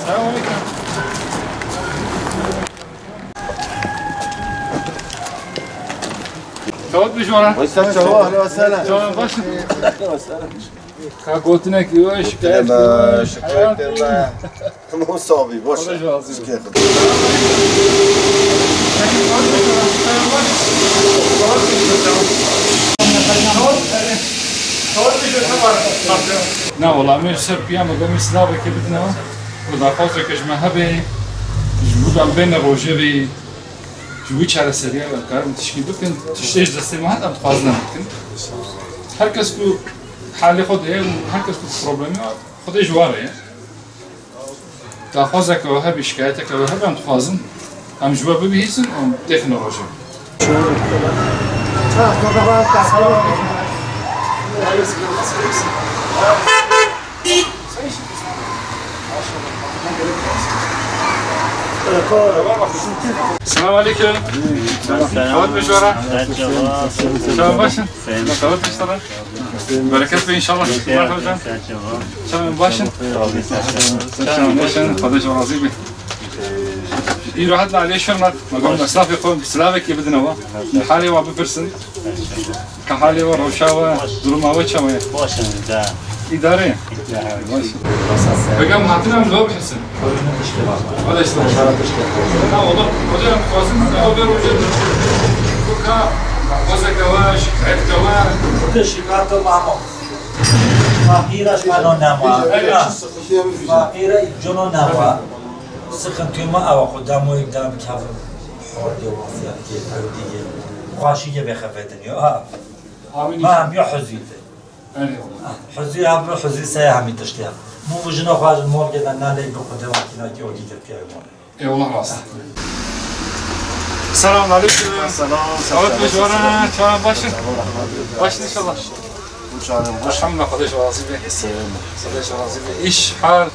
السلام عليكم. تود بجوارا. اهلا وسهلا. جوان باشن. اهلا وسهلا. قلتنا كيوش كيف؟ شكرا. مو صافي باش. نه والله من سر پیام گمی سلام که بدنا و در خاطر کش مهبه جبودم بین روجری جوی چهار سریع و کارم تشکیل بکن تشتیش دسته ما هم خواهد نمیکن هر کس کو حال خوده و هر کس کو پروبلمی خودش واره در خاطر که وهب شکایت که وهب هم خواهزن هم جواب ببیهیسن و تکنولوژی السلام عليكم. خود بجوارا. شلون باشن؟ خود بشتغل. بركات بي ان شاء الله. مرحبا. شلون باشن؟ شلون باشن؟ خودش راضي بي. يروح عندنا عليه شرنط مقام مسافة يقوم بسلامك يبدنا هو حالي وبفرسن كحالي وروشاوة ظلمة وشاوة باشن ده إدارة بقام هاتنا من لوب حسن ولا اشتغل لا والله وجه مخازن أو غير وجه كوكا وزا كواش عيد كواش تشيكات مامو فقيرش منو نما فقير جنو نما سخنتيما او خدامو يقدم كف حرد وصيات كي خواشيه بخفتني ما هم يحزيته حزي هم حزي سيهم تشتيها مو وجنا خارج المول كده نالي بقدام كيناتي ودي تفكير اي والله راس السلام عليكم. السلام. خود بجوارا. شلون باشن؟ باشن ان شاء الله. الحمد لله خدش راضي به. خدش راضي به. ايش حال؟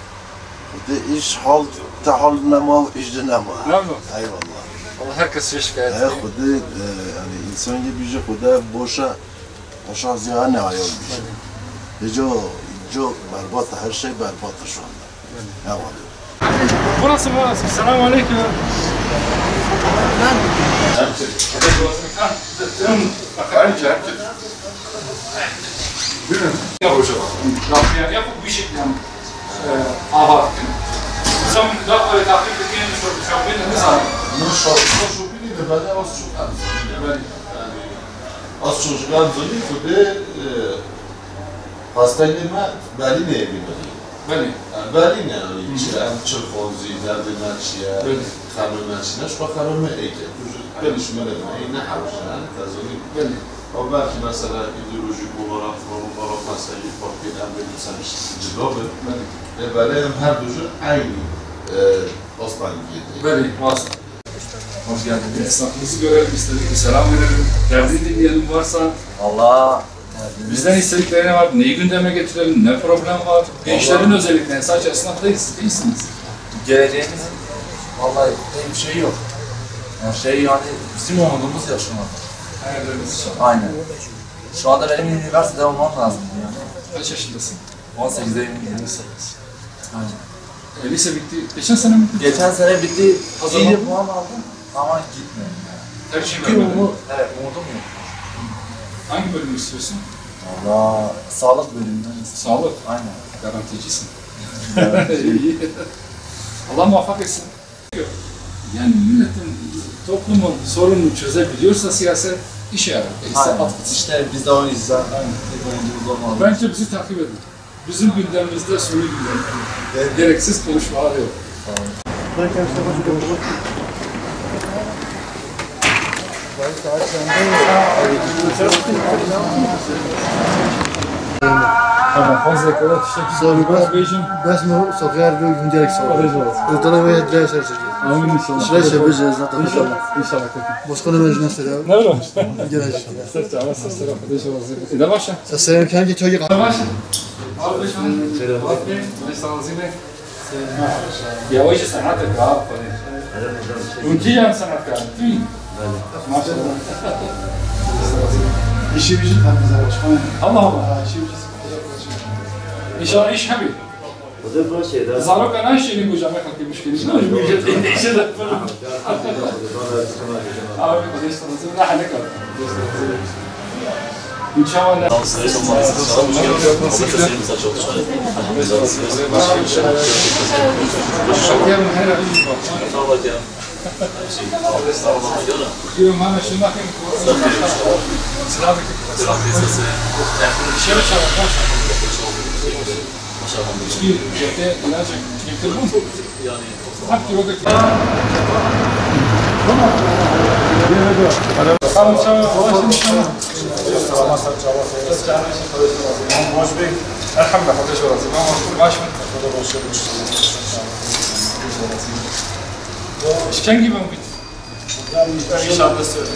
ايش حال تحال نما و ايش نما. نعم. اي والله. والله herkes şikayet. خود yani insan gibi خدا boşa ziyan ne ayol bir şey. Jo berbat her şey berbat şu anda. Ya vallahi. Burası. Selamun aleyküm. Ya hoca bak. Yani yapıp bir şey yani avat. Zaman da öyle takip edildiğini düşünüyorum. Ne zaman? Şu biri de bana az çok az çocuklar zor kude hastaylıma Berlin'e gidiyor. Berlin yani çırpınzı, derdinaçya, kanunnaçya, şu kanunma eğitim. Belli şu melek ne havşan, tazoni. O belki mesela ideolojik olarak mesela partiden bir sanış cevabı. Böyle her durum aynı Osmanlı gibi. Böyle vasıta. Hoş geldiniz. Esnafımızı görelim istedik. Bir selam verelim. Derdini dinleyelim varsa. Allah. Bizden istedikleri ne var? Neyi gündeme getirelim? Ne problem var? Gençlerin özellikle. Sadece esnaf değilsiniz. Geleceğimiz vallahi bir şey yok. Yani yani bizim umudumuz yaşamak. Hayalleriniz için. Aynen. Şu anda benim üniversitede olmam lazım yani. Kaç yaşındasın? 18'deyim. 28. Aynen. Lise bitti. Geçen sene mi bitti? Geçen sene bitti. Hazırlan. İyi puan aldım ama gitmiyorum. Tercih Çünkü vermedin. umudum yok. Hangi bölümü istiyorsun? Allah sağlık bölümünden istiyorum. Sağlık. Aynen. Garanticisin. İyi. Allah muvaffak etsin. Yani milletin, toplumun sorununu çözebiliyorsa siyaset işe yarar. İşte biz de o yüzden Bence bizi takip edin. Bizim gündemimizde suni gündem. Gereksiz konuşmalar yok. Tamam, fazla kadar teşekkür بس ما صغير بيجي صغير الطلبه يدرس هالشيء Amin inşallah. شلون بجهز İnşallah. İnşallah. مسكن مجلس ده Ne olur? جلس Sırça, ama sırça. Arkadaşlar. İde başla. السلام كان جي توجي Başla. Abi başla. Abi, استاذيني. يا وجه صنعتك اه وانت يا صنعتك ما شاء الله işi gücü temizler başkanım. Allah Allah. İşi gücü İnşallah iş habi. Zarok anan şeyini kocama kalkıyor müşkili. Ne olmuş? İşte de böyle. Abi kardeş tanısın. Ne hale kaldı? İnşallah. Diyorum bana şunu bakayım. Sıradaki. Dışarı çağır. Çünkü cepte inanacak. Getirdim. Hakkı yok. Tamam çağır. Başlamış ama. Elhamdülillah. Kardeş orası. Baş mı? İşken gibi mi bitti? İnşallah istiyorum.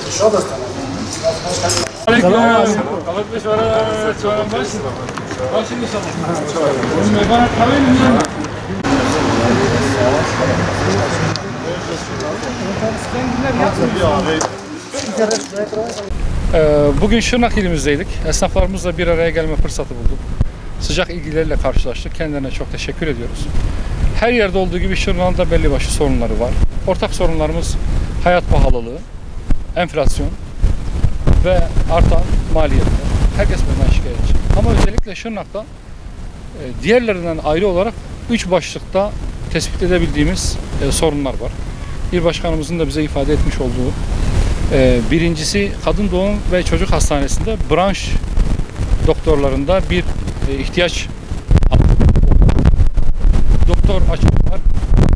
İnşallah istiyorum. Aleyküm. Kalıp beş var. Başın inşallah. Bunu bana kahve mi yiyeceğim? Bugün Şırnak ilimizdeydik. Esnaflarımızla bir araya gelme fırsatı bulduk. Sıcak ilgileriyle karşılaştık. Kendilerine çok teşekkür ediyoruz. Her yerde olduğu gibi Şırnak'ın da belli başlı sorunları var. Ortak sorunlarımız hayat pahalılığı, enflasyon ve artan maliyetler. Herkes bundan şikayetçi. Ama özellikle Şırnak'ta diğerlerinden ayrı olarak 3 başlıkta tespit edebildiğimiz sorunlar var. İl Başkanımızın da bize ifade etmiş olduğu birincisi kadın doğum ve çocuk hastanesinde branş doktorlarında bir ihtiyaç doktor açığı var,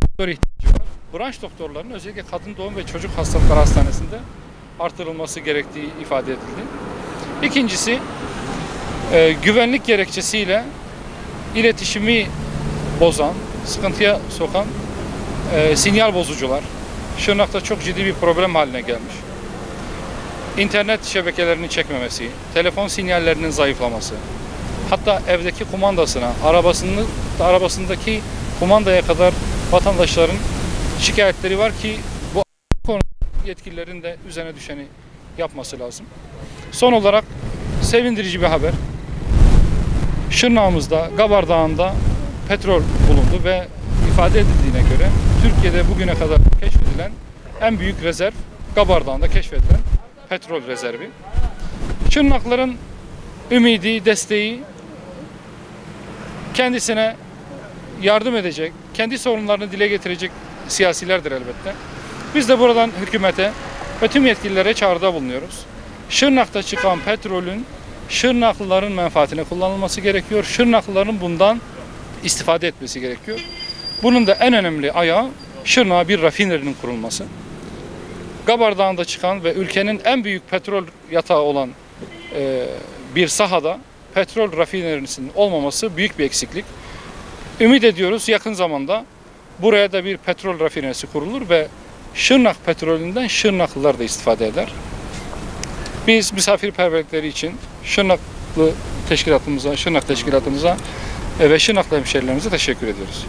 doktor ihtiyacı var. Branş doktorlarının özellikle kadın doğum ve çocuk hastalıkları hastanesinde artırılması gerektiği ifade edildi. İkincisi güvenlik gerekçesiyle iletişimi bozan, sıkıntıya sokan sinyal bozucular Şırnak'ta çok ciddi bir problem haline gelmiş. İnternet şebekelerinin çekmemesi, telefon sinyallerinin zayıflaması, hatta evdeki kumandasına, arabasındaki kumandaya kadar vatandaşların şikayetleri var ki bu konu yetkililerin de üzerine düşeni yapması lazım. Son olarak sevindirici bir haber. Şırnak'ımızda, Gabar Dağı'nda petrol bulundu ve ifade edildiğine göre Türkiye'de bugüne kadar keşfedilen en büyük rezerv Gabar Dağı'nda keşfedilen petrol rezervi. Şırnaklıların ümidi, desteği kendisine yardım edecek, kendi sorunlarını dile getirecek siyasilerdir elbette. Biz de buradan hükümete ve tüm yetkililere çağrıda bulunuyoruz. Şırnak'ta çıkan petrolün Şırnaklıların menfaatine kullanılması gerekiyor. Şırnaklıların bundan istifade etmesi gerekiyor. Bunun da en önemli ayağı Şırnak'a bir rafinerinin kurulması. Gabar Dağı'nda çıkan ve ülkenin en büyük petrol yatağı olan bir sahada petrol rafinerisinin olmaması büyük bir eksiklik. Ümit ediyoruz yakın zamanda buraya da bir petrol rafinerisi kurulur ve Şırnak petrolünden Şırnaklılar da istifade eder. Biz misafirperverlikleri için Şırnak teşkilatımıza ve Şırnaklı hemşehrilerimize teşekkür ediyoruz.